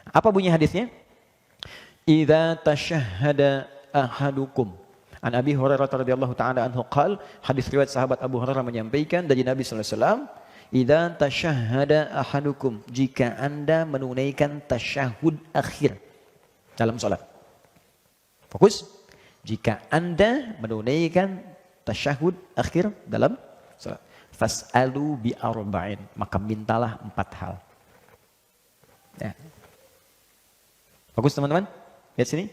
Apa bunyi hadisnya? Idza tashahhada ahadukum. An Abi Hurairah radhiyallahu taala anhu qala, hadis riwayat sahabat Abu Hurairah menyampaikan dari Nabi sallallahu alaihi wasallam, idza tashahhada ahadukum, jika Anda menunaikan tasyahud akhir dalam salat. Fokus. Jika Anda menunaikan tasyahud akhir dalam salat, fas'alu bi arba'in, maka mintalah 4 hal. Ya. Fokus teman-teman. Lihat sini.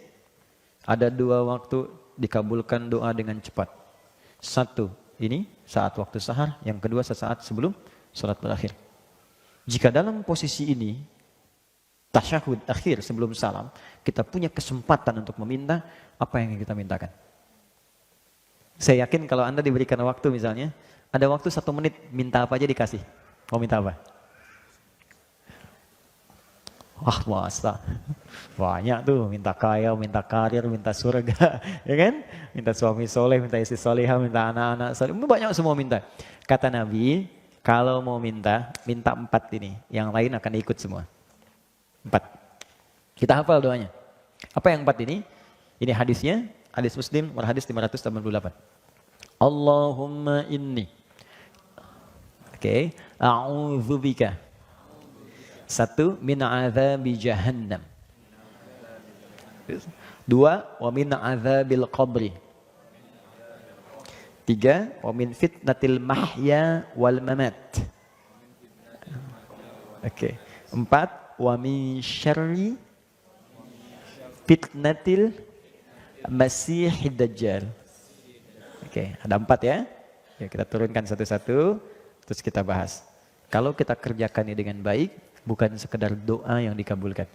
Ada 2 waktu dikabulkan doa dengan cepat. 1, ini saat waktu sahar. Yang kedua sesaat sebelum salat berakhir. Jika dalam posisi ini, tasyahud akhir sebelum salam, kita punya kesempatan untuk meminta apa yang kita mintakan. Saya yakin kalau Anda diberikan waktu misalnya, ada waktu 1 menit, minta apa aja dikasih. Mau minta apa? Wah, masa banyak tuh, minta kaya, minta karir, minta surga, ya kan? Minta suami soleh, minta istri solehah, minta anak-anak soleh, banyak semua minta. Kata Nabi, kalau mau minta 4 ini, yang lain akan ikut semua. 4. Kita hafal doanya. Apa yang 4 ini? Ini hadisnya, hadis Muslim, hadis 588. Allahumma inni, a'udzubika. 1, min azabi jahannam. 2, wa min azabil qabri. 3, wa min fitnatil mahya wal mamat. 4, wa min syarri fitnatil masihid dajjal. Ada 4 ya. Kita turunkan satu-satu, terus kita bahas. Kalau kita kerjakan ini dengan baik, bukan sekedar doa yang dikabulkan,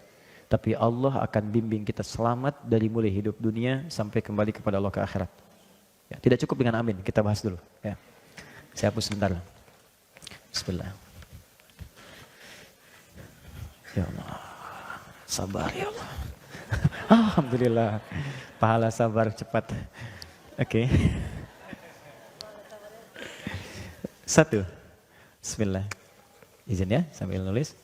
tapi Allah akan bimbing kita selamat dari mulai hidup dunia sampai kembali kepada Allah ke akhirat. Ya, tidak cukup dengan amin, kita bahas dulu. Ya. Saya hapus sebentar. Bismillah. Ya Allah, sabar ya Allah. Alhamdulillah, pahala sabar cepat. 1, Bismillah. Izin ya, sambil nulis.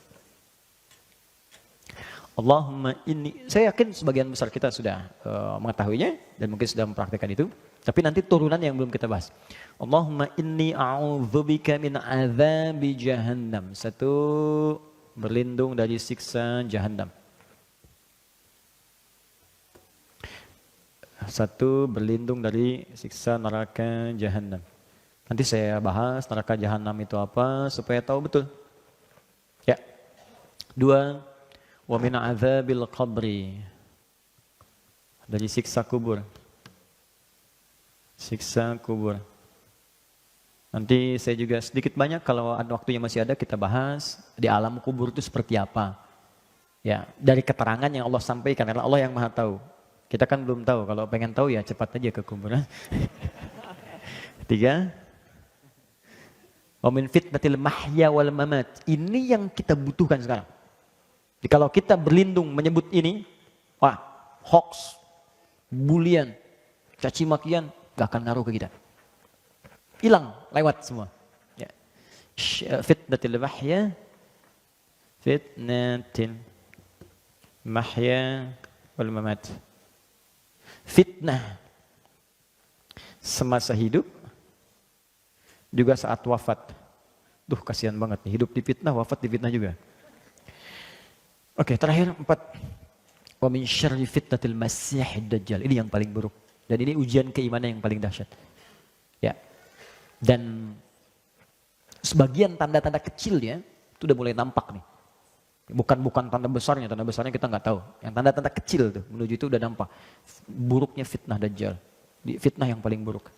Allahumma inni, saya yakin sebagian besar kita sudah mengetahuinya dan mungkin sudah mempraktikkan itu. Tapi nanti turunan yang belum kita bahas. Allahumma inni a'udzubika min azabi jahannam. 1, berlindung dari siksa jahannam. 1, berlindung dari siksa neraka jahannam. Nanti saya bahas neraka jahannam itu apa supaya tahu betul. Ya. 2, wa min azabil qabri, dari siksa kubur. Siksa kubur. Nanti saya juga sedikit banyak kalau waktunya masih ada kita bahas di alam kubur itu seperti apa. Ya, dari keterangan yang Allah sampaikan, karena Allah yang Maha tahu. Kita kan belum tahu, kalau pengen tahu ya cepat aja ke kuburan. 3, wa min fitnatil mahya wal mamat. Ini yang kita butuhkan sekarang. Jadi kalau kita berlindung menyebut ini, wah, hoax, bulian, caci makian, gak akan ngaruh ke kita. Hilang, lewat semua. Ya. Fitnatil mahya, fitnatil mahya wal mamat. Fitnah semasa hidup, juga saat wafat. Duh, kasihan banget nih, hidup di fitnah, wafat di fitnah juga. Terakhir 4. Wa min syarri fitnatil masihid dajjal. Ini yang paling buruk. Dan ini ujian keimanan yang paling dahsyat. Ya. Dan sebagian tanda-tanda kecilnya itu udah mulai nampak nih. Bukan tanda besarnya kita nggak tahu. Yang tanda-tanda kecil tuh menuju itu udah nampak. Buruknya fitnah dajjal. Fitnah yang paling buruk.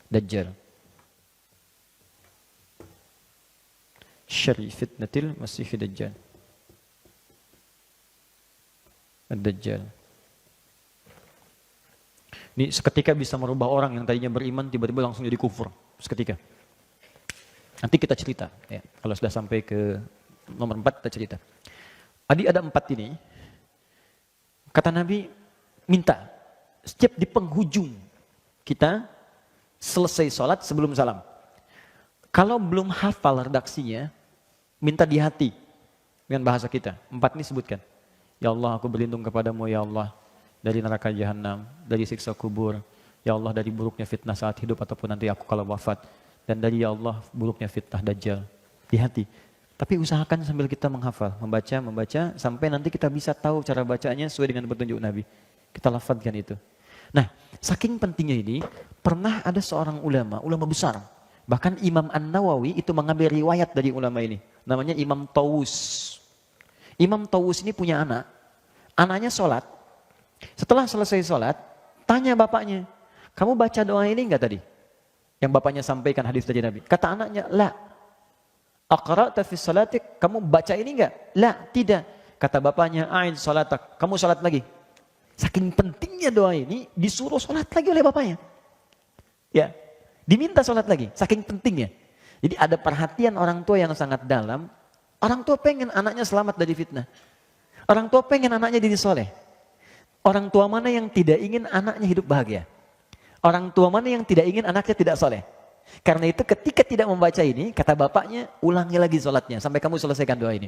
Dajjal. Syarri fitnatil masihid dajjal. Ad-Dajjal. Ini seketika bisa merubah orang yang tadinya beriman tiba-tiba langsung jadi kufur. Seketika. Nanti kita cerita. Ya. Kalau sudah sampai ke nomor 4 kita cerita. Tadi ada 4 ini. Kata Nabi, minta. Setiap di penghujung kita selesai sholat sebelum salam. Kalau belum hafal redaksinya, minta di hati. Dengan bahasa kita. 4 ini sebutkan. Ya Allah, aku berlindung kepadamu ya Allah dari neraka jahanam, dari siksa kubur. Ya Allah, dari buruknya fitnah saat hidup ataupun nanti aku kalau wafat. Dan dari ya Allah, buruknya fitnah Dajjal. Di hati. Tapi usahakan sambil kita menghafal, membaca, sampai nanti kita bisa tahu cara bacanya sesuai dengan petunjuk Nabi. Kita lafadzkan itu. Nah, saking pentingnya ini, pernah ada seorang ulama besar. Bahkan Imam An-Nawawi itu mengambil riwayat dari ulama ini. Namanya Imam Tawus. Imam Tawus ini punya anak. Anaknya sholat. Setelah selesai sholat, tanya bapaknya, kamu baca doa ini enggak tadi? Yang bapaknya sampaikan hadis dari Nabi. Kata anaknya, la. Aqra'ta fi salatik, kamu baca ini enggak? La, tidak. Kata bapaknya, a'id salatak, kamu sholat lagi. Saking pentingnya doa ini, disuruh sholat lagi oleh bapaknya. Ya, diminta sholat lagi, saking pentingnya. Jadi ada perhatian orang tua yang sangat dalam. Orang tua pengen anaknya selamat dari fitnah. Orang tua pengen anaknya jadi soleh. Orang tua mana yang tidak ingin anaknya hidup bahagia? Orang tua mana yang tidak ingin anaknya tidak soleh? Karena itu ketika tidak membaca ini, kata bapaknya, ulangi lagi sholatnya sampai kamu selesaikan doa ini.